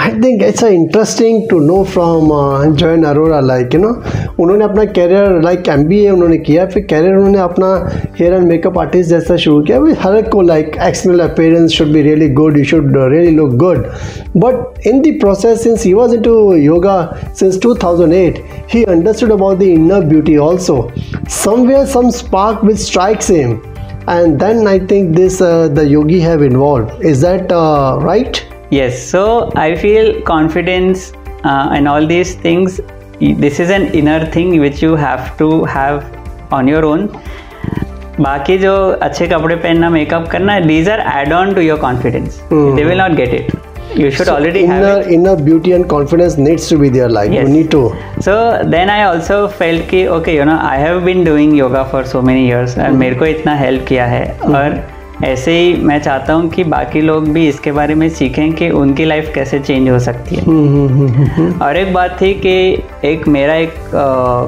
I think it's interesting to know from Joyan Arora, like you know उन्होंने अपना career like MBA उन्होंने किया, फिर कैरियर उन्होंने अपना हेयर एंड मेकअप आर्टिस्ट जैसा शुरू किया। हर एक को like external appearance should be really good, you should really look good, but in the process since he was into yoga since 2008 he understood about the inner beauty also. Somewhere some spark which strikes him, and then I think this the yogi have involved. Is that right? Yes, so I feel confidence and all these things, this is an inner thing which you have to have on your own. बाकी जो अच्छे कपड़े पहनना, makeup करना, these are add on to your confidence. They will not get it. You should already have it. Inner beauty and confidence needs to be there, like yes. You need to. So then I also felt कि okay, you know, I have been doing yoga for so many years और मेरे को इतना help किया है, और ऐसे ही मैं चाहता हूँ कि बाकी लोग भी इसके बारे में सीखें कि उनकी लाइफ कैसे चेंज हो सकती है। और एक बात थी कि मेरा एक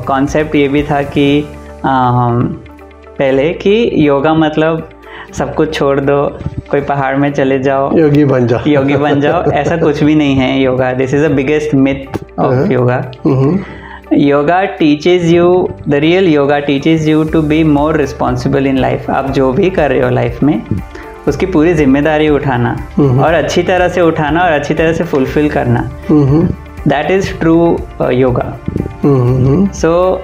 कॉन्सेप्ट ये भी था कि पहले कि योगा मतलब सब कुछ छोड़ दो, कोई पहाड़ में चले जाओ, योगी बन जाओ, ऐसा कुछ भी नहीं है yoga. This is the biggest myth of yoga. Yoga teaches you, the real yoga teaches you to be more responsible in life. आप जो भी कर रहे हो लाइफ में उसकी पूरी जिम्मेदारी उठाना और अच्छी तरह से उठाना और अच्छी तरह से फुलफिल करना, that is true yoga. So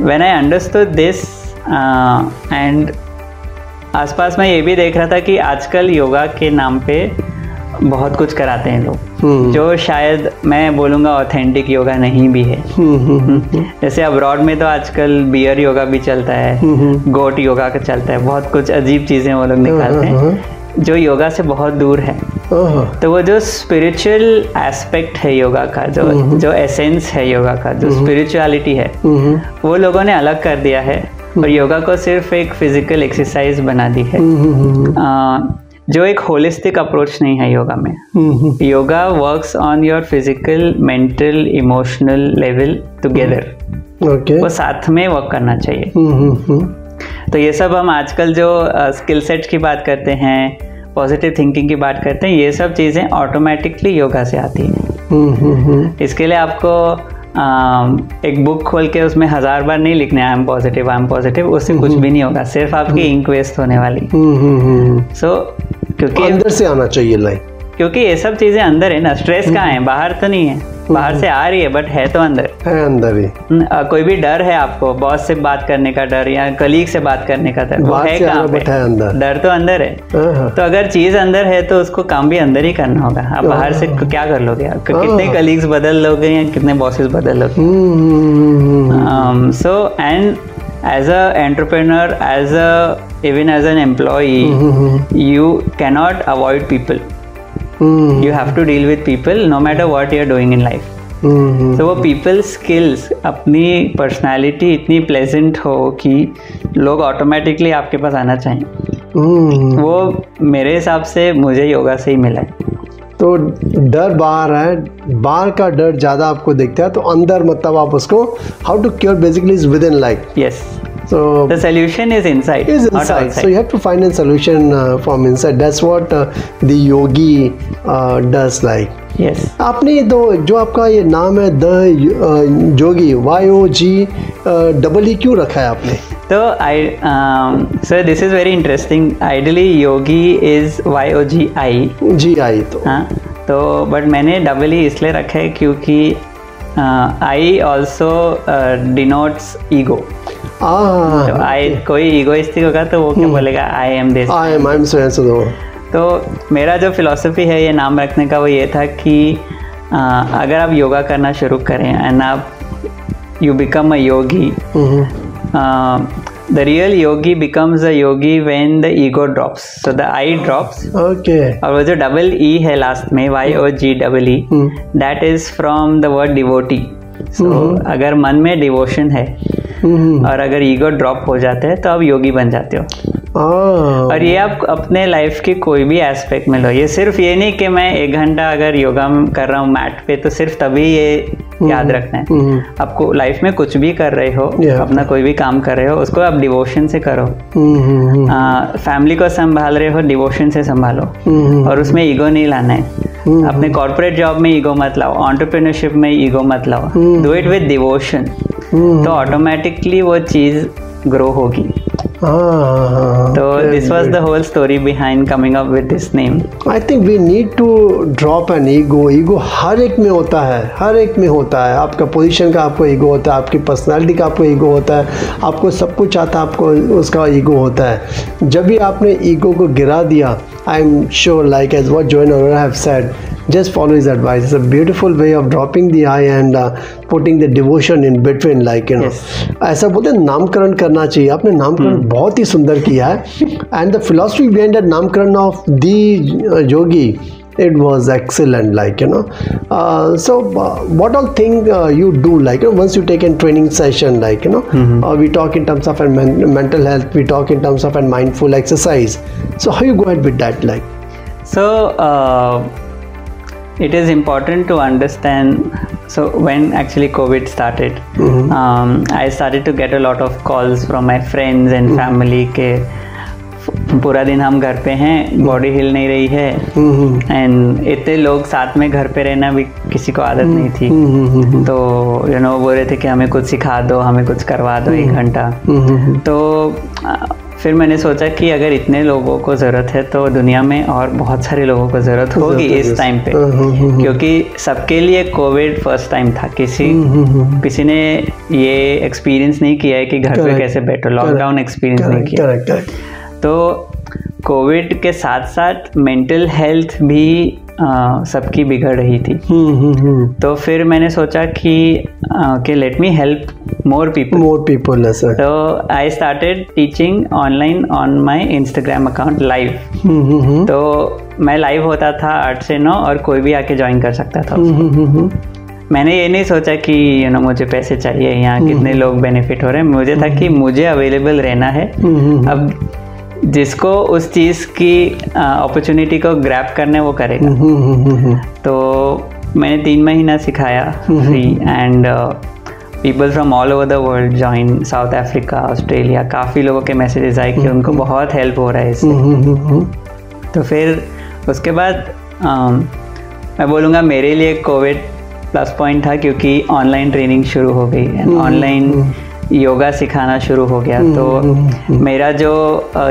when I understood this and आसपास मैं ये भी देख रहा था कि आजकल योगा के नाम पे बहुत कुछ कराते हैं लोग, जो शायद मैं बोलूँगा ऑथेंटिक योगा नहीं भी है। जैसे अब्रॉड में तो आजकल बियर योगा भी चलता है, गोट योगा का चलता है, बहुत कुछ अजीब चीज़ें वो लोग निकालते हैं जो योगा से बहुत दूर है। तो वो जो स्पिरिचुअल एस्पेक्ट है योगा का, जो एसेंस है योगा का, जो स्पिरिचुअलिटी है, वो लोगों ने अलग कर दिया है और योगा को सिर्फ एक फिजिकल एक्सरसाइज बना दी है, जो एक होलिस्टिक अप्रोच नहीं है योगा में। Yoga works on your physical, mental, emotional level together. वो साथ में वर्क करना चाहिए। तो ये सब हम आजकल जो स्किल सेट की बात करते हैं, पॉजिटिव थिंकिंग की बात करते हैं, ये सब चीज़ें ऑटोमेटिकली योगा से आती हैं। इसके लिए आपको एक बुक खोल के उसमें 1000 बार नहीं लिखने आई एम पॉजिटिव, उससे कुछ भी नहीं होगा, सिर्फ आपकी इंक वेस्ट होने वाली। सो क्योंकि अंदर से आना चाहिए लाइक, क्योंकि ये सब चीजें अंदर है ना। स्ट्रेस कहाँ है? बाहर तो नहीं है, बाहर से आ रही है बट है तो अंदर ही। कोई भी डर है आपको, बॉस से बात करने का डर या कलीग से बात करने का डर, वो है कहाँ पे? डर तो अंदर है। तो अगर चीज अंदर है तो उसको काम भी अंदर ही करना होगा। आप बाहर से क्या कर लोगे? कितने कलीग्स बदल लोगे या कितने बॉसेस बदल लोगे? So and as a entrepreneur, even as an employee, you cannot avoid people. You have to deal with people no matter what you are doing in life. So वो people skills, अपनी personality इतनी pleasant हो कि लोग automatically आपके पास आना चाहें, वो मेरे हिसाब से मुझे योगा से ही मिला है। तो डर बाहर है, बाहर का डर ज़्यादा आपको दिखता है, तो अंदर मतलब आप उसको how to cure basically is within like. Yes, so the solution is inside, not outside. So you have to find a solution from inside. That's what the yogi does like. Yes. आपने तो जो आपका ये नाम है the Yogi, YOG क्यों रखा है आपने? तो sir this is very interesting. Ideally Yogi is YOGI तो हाँ, तो बट मैंने डबल इसलिए रखा है क्योंकि I also denotes ego. तो आई कोई ईगोइस्टिक होगा तो वो क्या बोलेगा? I am this, I am so. तो मेरा जो फिलॉसफी है ये नाम रखने का वो ये था कि अगर आप योगा करना शुरू करें एंड आप you become a Yogi, the real yogi becomes a yogi when the ego drops, so the I drops. Okay. और वो जो डबल E है लास्ट में YOGEE, that is from the word devotee. So अगर मन में devotion है और अगर ईगो ड्रॉप हो जाता है तो आप योगी बन जाते हो। और ये आप अपने लाइफ के कोई भी एस्पेक्ट में लो। ये सिर्फ ये नहीं कि मैं 1 घंटा अगर योगा कर रहा हूँ मैट पे तो सिर्फ तभी ये याद रखना है। आपको लाइफ में कुछ भी कर रहे हो, अपना कोई भी काम कर रहे हो, उसको आप डिवोशन से करो। फैमिली को संभाल रहे हो, डिवोशन से संभालो, और उसमें ईगो नहीं लाना है। अपने कॉर्पोरेट जॉब में ईगो मत लाओ, एंटरप्रेन्योरशिप में ईगो मत लाओ, डू इट विद डिवोशन, तो ऑटोमेटिकली वो चीज़ ग्रो होगी। So this was the whole story behind coming up with this name. I think we need to drop an ego. Ego हर एक में होता है, हर एक में होता है। आपका पोजीशन का आपको ईगो होता है, आपकी पर्सनालिटी का आपको ईगो होता है, आपको सब कुछ आता है, आपको उसका ईगो होता है। जब भी आपने ईगो को गिरा दिया, I am sure, like as what Joan Arora have said, just follow his advice. It's a beautiful way of dropping the I and putting the devotion in between, like you know. ऐसा बोलते हैं नामकरण करना चाहिए। आपने नामकरण बहुत ही सुंदर किया है। And the philosophy behind that नामकरण of the yogi, it was excellent, like you know. So what all thing you do, like you know, once you take a training session, like you know, we talk in terms of mental health, we talk in terms of a mindful exercise. So how you go ahead with that, like? So it is important to understand. So when actually COVID started, I started to get a lot of calls from my friends and family के पूरा दिन हम घर पे हैं, body हिल नहीं रही है, एंड इतने लोग साथ में घर पे रहना भी किसी को आदत नहीं थी। तो यू नो बोल रहे थे कि हमें कुछ सिखा दो, हमें कुछ करवा दो 1 घंटा। तो फिर मैंने सोचा कि अगर इतने लोगों को ज़रूरत है तो दुनिया में और बहुत सारे लोगों को ज़रूरत होगी इस टाइम पे, क्योंकि सबके लिए कोविड फर्स्ट टाइम था। किसी ने ये एक्सपीरियंस नहीं किया है कि घर पे कैसे बैठो, लॉकडाउन एक्सपीरियंस नहीं किया। तो कोविड के साथ साथ मेंटल हेल्थ भी सबकी बिगड़ रही थी। तो फिर मैंने सोचा कि let me help more people. तो I started teaching online on my Instagram account live. तो मैं लाइव होता था 8 से 9 और कोई भी आके ज्वाइन कर सकता था। मैंने ये नहीं सोचा कि यू नो मुझे पैसे चाहिए या कितने लोग बेनिफिट हो रहे हैं। मुझे था कि मुझे अवेलेबल रहना है। अब जिसको उस चीज़ की अपॉर्चुनिटी को ग्रैब करने वो करेगा। तो मैंने 3 महीना सिखाया free, and people from all over the world join, south Africa, Australia, काफ़ी लोगों के मैसेजेस आए कि उनको बहुत हेल्प हो रहा है इससे। तो फिर उसके बाद मैं बोलूँगा मेरे लिए कोविड प्लस पॉइंट था, क्योंकि ऑनलाइन ट्रेनिंग शुरू हो गई एंड ऑनलाइन योगा सिखाना शुरू हो गया। तो मेरा जो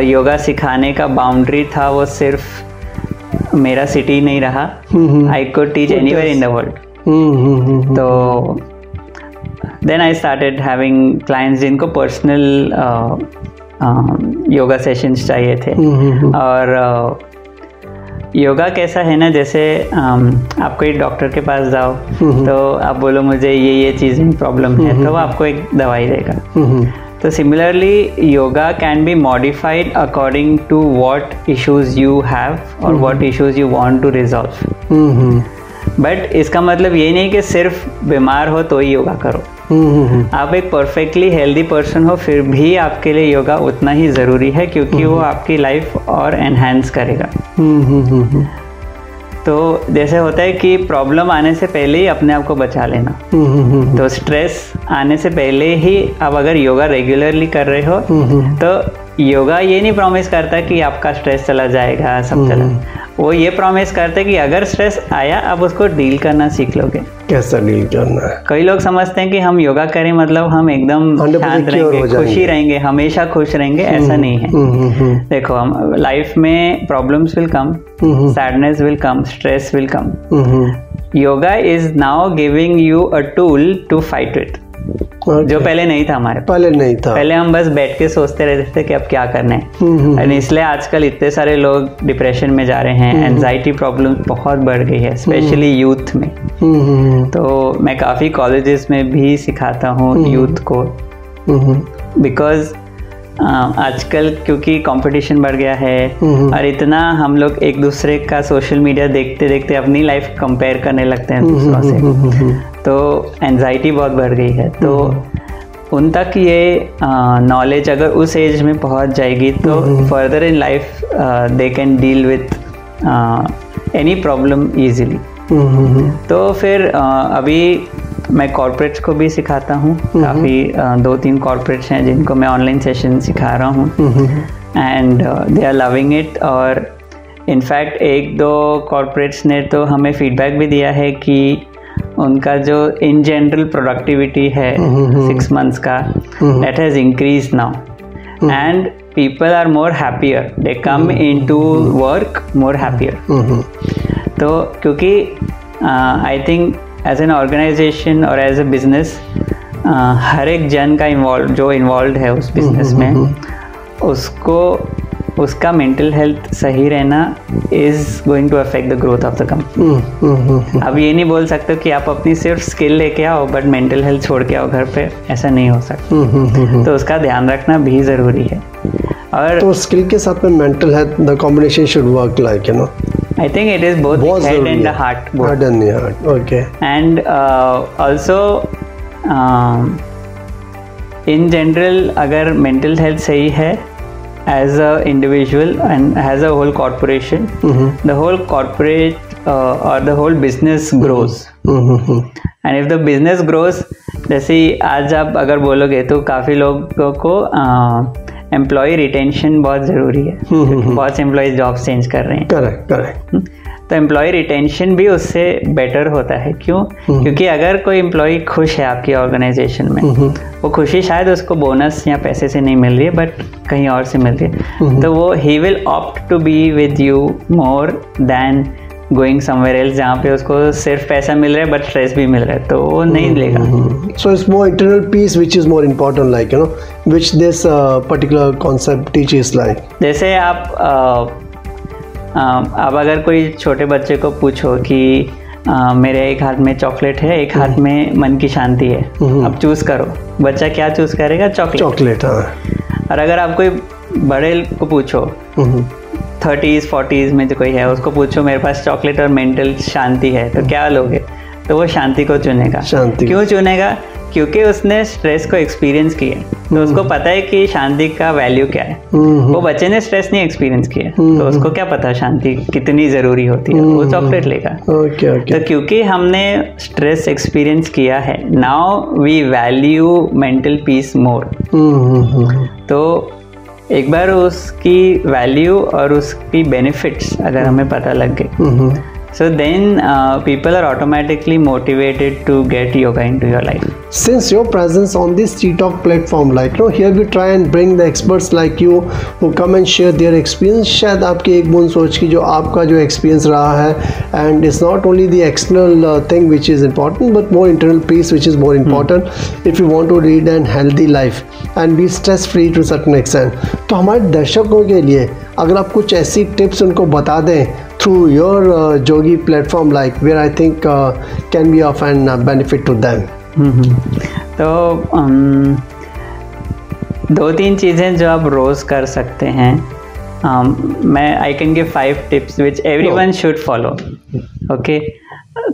योगा सिखाने का बाउंड्री था वो सिर्फ मेरा सिटी नहीं रहा। I could teach anywhere in the world. तो then I started having clients जिनको पर्सनल योगा सेशंस चाहिए थे। और योगा कैसा है ना, जैसे आप कोई डॉक्टर के पास जाओ तो आप बोलो मुझे ये चीज़ प्रॉब्लम है, तो वो आपको एक दवाई देगा। तो similarly yoga can be modified according to what issues you have और what issues you want to resolve. But इसका मतलब ये नहीं कि सिर्फ बीमार हो तो ही योगा करो। आप एक परफेक्टली हेल्दी पर्सन हो फिर भी आपके लिए योगा उतना ही ज़रूरी है, क्योंकि वो आपकी लाइफ और एनहांस करेगा। तो जैसे होता है कि प्रॉब्लम आने से पहले ही अपने आप को बचा लेना। तो स्ट्रेस आने से पहले ही आप अगर योगा रेगुलरली कर रहे हो तो योगा ये नहीं प्रॉमिस करता कि आपका स्ट्रेस चला जाएगा, सब चला। वो ये प्रॉमिस करते कि अगर स्ट्रेस आया आप उसको डील करना सीख लोगे। कैसा डील करना है? कई लोग समझते हैं कि हम योगा करें मतलब हम एकदम शांत रहेंगे, खुशी रहेंगे, हमेशा खुश रहेंगे। ऐसा नहीं है। देखो हम लाइफ में problems will come, sadness will come, stress will come. Yoga is now giving you a tool to fight it. जो पहले नहीं था हमारे, पहले हम बस बैठ के सोचते रहते थे कि अब क्या करना है। इसलिए आजकल इतने सारे लोग डिप्रेशन में जा रहे हैं, एंजाइटी प्रॉब्लम बहुत बढ़ गई है, स्पेशली यूथ में। तो मैं काफ़ी कॉलेजेस में भी सिखाता हूँ यूथ को, बिकॉज आजकल क्योंकि कंपटीशन बढ़ गया है और इतना हम लोग एक दूसरे का सोशल मीडिया देखते देखते अपनी लाइफ कंपेयर करने लगते हैं दूसरों से, तो एंजाइटी बहुत बढ़ गई है। तो उन तक ये नॉलेज अगर उस एज में पहुंच जाएगी तो further in life they can deal with any problem easily. तो फिर अभी मैं कॉर्पोरेट्स को भी सिखाता हूँ, काफ़ी 2-3 कॉर्पोरेट्स हैं जिनको मैं ऑनलाइन सेशन सिखा रहा हूँ, and they are loving it. और इनफैक्ट 1-2 कॉर्पोरेट्स ने तो हमें फीडबैक भी दिया है कि उनका जो इन जनरल प्रोडक्टिविटी है 6 मंथ्स का, that has increase now, and people are more happier, they come into work more happier. तो क्योंकि I think as an organization और as a business हर एक जन का जो इन्वॉल्व है उस बिजनेस में, उसको उसका मेंटल हेल्थ सही रहना is going to affect the growth of the company. अब ये नहीं बोल सकते कि आप अपनी सिर्फ स्किल लेके आओ बट मेंटल हेल्थ छोड़ के आओ घर पे, ऐसा नहीं हो सकता। तो उसका ध्यान रखना भी ज़रूरी है। और तो स्किल के साथ में mental health, the combination should work like, you no, I think it is both the head and the heart. Head and the heart, okay. And also in general, अगर mental health सही है as a individual and as a whole corporation, the whole corporate or the whole business grows. And if the business grows, जैसे आज आप अगर बोलोगे तो काफ़ी लोगों को एम्प्लॉय रिटेंशन बहुत ज़रूरी है, बहुत से एम्प्लॉयज़ जॉब चेंज कर रहे हैं। करेक्ट। तो एम्प्लॉय रिटेंशन भी उससे बेटर होता है। क्यों? क्योंकि अगर कोई एम्प्लॉय खुश है आपकी ऑर्गेनाइजेशन में, वो खुशी शायद उसको बोनस या पैसे से नहीं मिल रही है बट कहीं और से मिल रही है, तो वो ही will opt to be with you more than going somewhere else, जहाँ पे उसको सिर्फ पैसा मिल रहा है बट स्ट्रेस भी मिल रहा है, तो वो नहीं लेगा। So it's more internal peace which is more important, like you know, which this particular concept teaches like. जैसे आप अब अगर कोई छोटे बच्चे को पूछो कि मेरे एक हाथ में चॉकलेट है, एक हाथ में मन की शांति है, अब चूज़ करो, बच्चा क्या चूज़ करेगा? चॉकलेट। और अगर आप कोई बड़े को पूछो 30s-40s में जो कोई है, उसको पूछो मेरे पास चॉकलेट और मेंटल शांति है, तो क्या लोगे? तो वो शांति को चुनेगा। क्यों चुनेगा? क्योंकि उसने स्ट्रेस को एक्सपीरियंस किया, तो उसको पता है कि शांति का वैल्यू क्या है। वो बच्चे ने स्ट्रेस नहीं एक्सपीरियंस किया, तो उसको क्या पता शांति कितनी ज़रूरी होती है, वो चॉकलेट लेगा। तो क्योंकि हमने स्ट्रेस एक्सपीरियंस किया है, now we value mental peace more. तो एक बार उसकी वैल्यू और उसकी बेनिफिट्स अगर हमें पता लग गए, so then people are automatically motivated to get yoga into your life. Since your presence on this TTalk platform, like, you know, here we try and bring the experts like you who come and share their experience. शायद आपकी एक बूंद सोच की जो आपका जो experience रहा है, and it's not only the external thing which is important, but more internal piece which is more important if you want to lead an healthy life and be stress free to certain extent. तो हमारे दर्शकों के लिए अगर आप कुछ ऐसी tips उनको बता दें through your Yogi platform, like where I think can be of an benefit to them. तो 2-3 चीज़ें जो आप रोज़ कर सकते हैं, मैं I can give 5 tips which everyone should follow. Okay,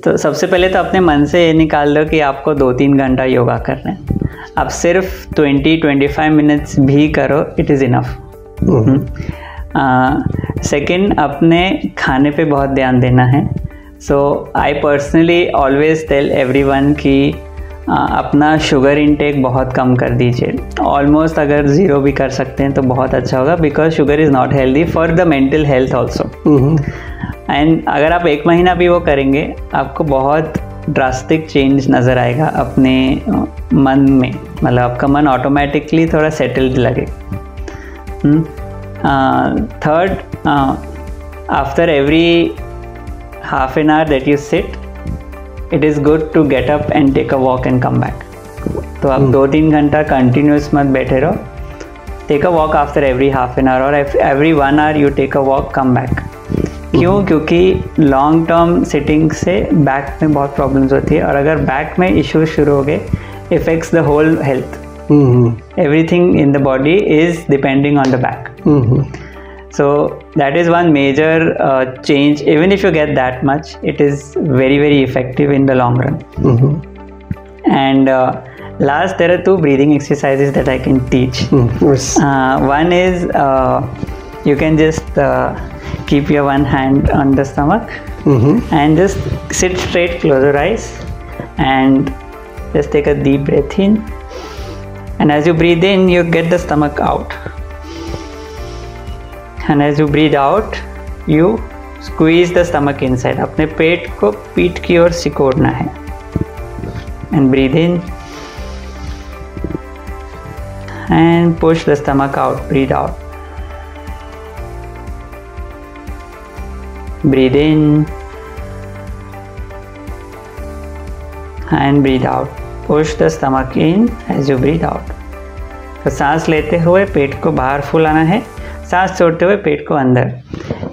तो सबसे पहले तो अपने मन से ये निकाल दो कि आपको 2-3 घंटा योगा करना है। आप सिर्फ 20-25 मिनट्स भी करो, इट इज़ इनफ। सेकेंड, अपने खाने पे बहुत ध्यान देना है। So I personally always tell everyone कि अपना शुगर इंटेक बहुत कम कर दीजिए। ऑलमोस्ट अगर 0 भी कर सकते हैं तो बहुत अच्छा होगा, because sugar is not healthy for the mental health also. And अगर आप 1 महीना भी वो करेंगे, आपको बहुत ड्रास्टिक चेंज नज़र आएगा अपने मन में, मतलब आपका मन ऑटोमेटिकली थोड़ा सेटल्ड लगेगा। Third, after every half an hour that you sit, it is good to get up and take a walk and come back. तो आप 2-3 घंटा कंटिन्यूस मत बैठे रहो, take a walk after every half an hour or every 1 hour you take a walk, come back. क्यों? क्योंकि long term sitting से back में बहुत प्रॉब्लम्स होती है, और अगर बैक में इश्यूज शुरू हो गए, effects the whole health. Everything in the body is depending on the back. So that is one major change. Even if you get that much, it is very, very effective in the long run. And last, there are 2 breathing exercises that I can teach. One is you can just keep your one hand on the stomach and just sit straight, close your eyes, and Just take a deep breath in, and as you breathe in, you get the stomach out, and as you breathe out, you squeeze the stomach inside. अपने पेट को पीठ की ओर सिकोड़ना है. And breathe in and push the stomach out. Breathe out. Breathe in and breathe out. Push the stomach in as you breathe out. तो सांस लेते हुए पेट को बाहर फुलाना है, सांस छोड़ते हुए पेट को अंदर.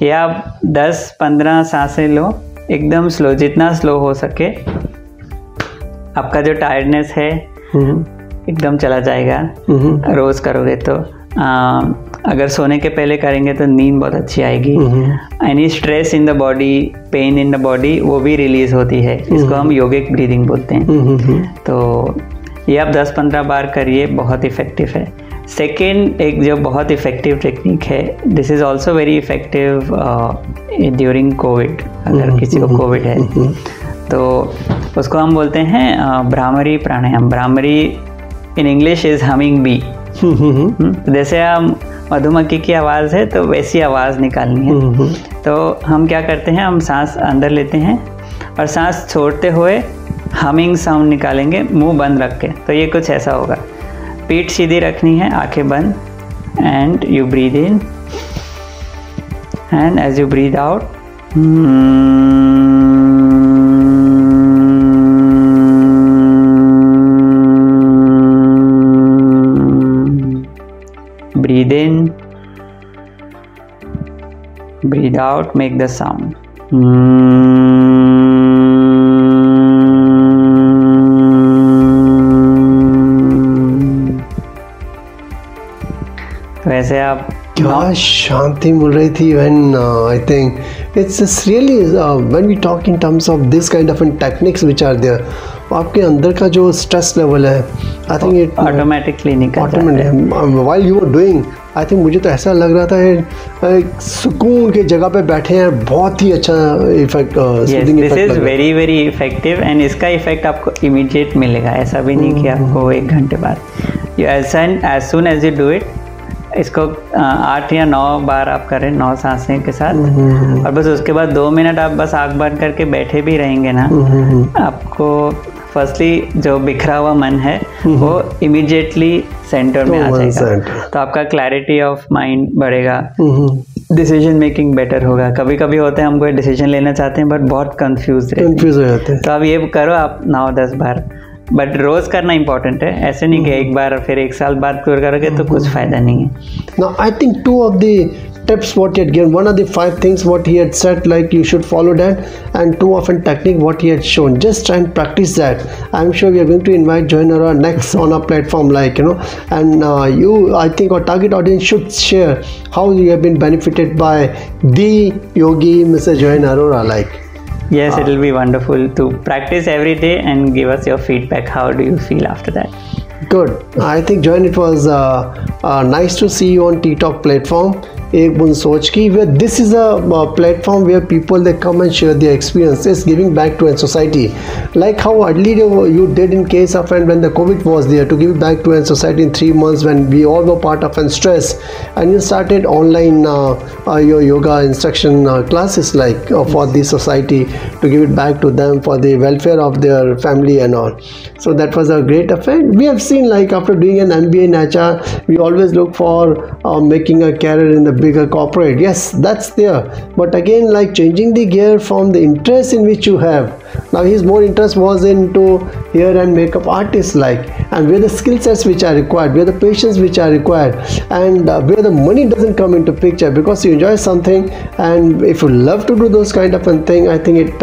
ये आप 10-15 सांसें लो, एकदम स्लो, जितना स्लो हो सके. आपका जो टायर्डनेस है एकदम चला जाएगा रोज करोगे तो. अगर सोने के पहले करेंगे तो नींद बहुत अच्छी आएगी. Any stress in the body, pain in the body, वो भी रिलीज होती है. इसको हम योगिक ब्रीदिंग बोलते हैं. तो ये आप 10-15 बार करिए, बहुत इफेक्टिव है. सेकेंड, एक जो बहुत इफेक्टिव टेक्निक है, this is also very effective during Covid. अगर किसी को कोविड है तो उसको हम बोलते हैं Bhramari pranayama. Bhramari in English is humming bee. जैसे हम मधुमक्खी की आवाज़ है तो वैसी आवाज़ निकालनी है. तो हम क्या करते हैं, हम सांस अंदर लेते हैं और सांस छोड़ते हुए हमिंग साउंड निकालेंगे मुंह बंद रख के. तो ये कुछ ऐसा होगा. पीठ सीधी रखनी है, आंखें बंद, and you breathe in and as you breathe out breathe in, breathe out, make the sound. तो ऐसे आप क्या शांति मिल रही थी. when I think it's just really when we talk in terms of this kind of techniques which are there, आपके अंदर का जो स्ट्रेस लेवल है, आई थिंक इट ऑटोमेटिकली निकल जाता है. while you were doing, I think मुझे तो ऐसा लग रहा था सुकून की जगह पे बैठे हैं. बहुत ही अच्छा effect. This is very very effective. And इसका इफेक्ट आपको इमीडिएट मिलेगा. ऐसा भी नहीं कि आपको 1 घंटे बाद. As soon as you do it, इसको 8 या 9 बार आप करें, 9 सांसें के साथ. और बस उसके बाद 2 मिनट आप बस आँख बंद करके बैठे भी रहेंगे ना, आपको फर्स्टली जो बिखरा हुआ मन है वो इमीडिएटली सेंटर में आ जाएगा. तो आपका क्लैरिटी ऑफ माइंड बढ़ेगा, डिसीजन मेकिंग बेटर होगा. कभी कभी होता है हम कोई डिसीजन लेना चाहते हैं बट बहुत कंफ्यूज हो जाते हैं. तो अब ये करो आप 9-10 बार, बट रोज करना इंपॉर्टेंट है. ऐसे नहीं कि एक बार फिर 1 साल बाद क्योर करोगे तो कुछ फायदा नहीं है. Now I think 2 of the tips what he had given, one of the 5 things what he had said, like you should follow that, and 2 of a technique what he had shown. Just try and practice that. I'm sure we are going to invite Join Arora next on our platform, like and I think our target audience should share how you have been benefited by the yogi Mr. Join Arora, like. Yes, it will be wonderful to practice every day and give us your feedback. How do you feel after that? Good. I think Join, it was nice to see you on TikTok platform. एक बुन सोच की, where this is a platform where people they come and share their experiences, giving back to a society, like how earlier you did in case of when the COVID was there, to give back to a society in 3 months when we all were part of and stress, and you started online your yoga instruction classes, like for the society, to give it back to them for the welfare of their family and all. So that was a great effect. We have seen, like after doing an MBA in HR, we always look for making a career in the bigger corporate. Yes, that's there, but again, like changing the gear from the interest in which you have. Now his more interest was into hair and makeup artists, like, and where the skill sets which are required, where the patience which are required, and where the money doesn't come into picture, because you enjoy something, and if you love to do those kind of a thing, I think it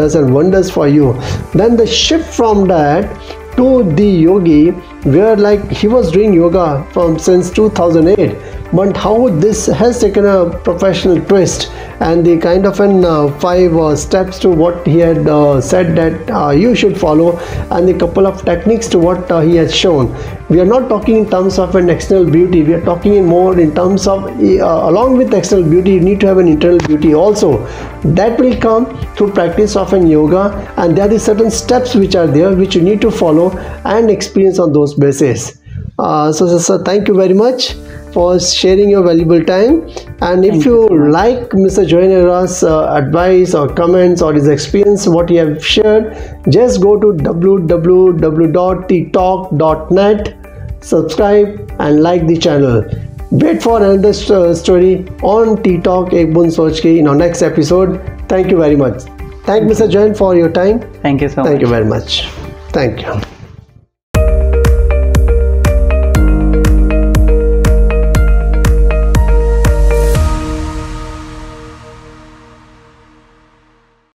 does wonders for you. Then the shift from that to the yogi, where like he was doing yoga from since 2008, but how this has taken a professional twist, and the kind of an 5 steps to what he had said that you should follow, and the couple of techniques to what he has shown. We are not talking in terms of an external beauty, we are talking in more in terms of along with external beauty you need to have an internal beauty also. That will come through practice of an yoga, and there are certain steps which are there which you need to follow and experience on those basis. So thank you very much for sharing your valuable time, and if you like Mr. Joy Arrora's advice or comments or his experience what he have shared, just go to www.ttalk.net, subscribe and like the channel. Wait for another story on Tea Talk Ek Bund Soch Ke in our next episode. Thank you very much. Thank Mr. Joy for your time. Thank you so much. Thank you very much. Thank you.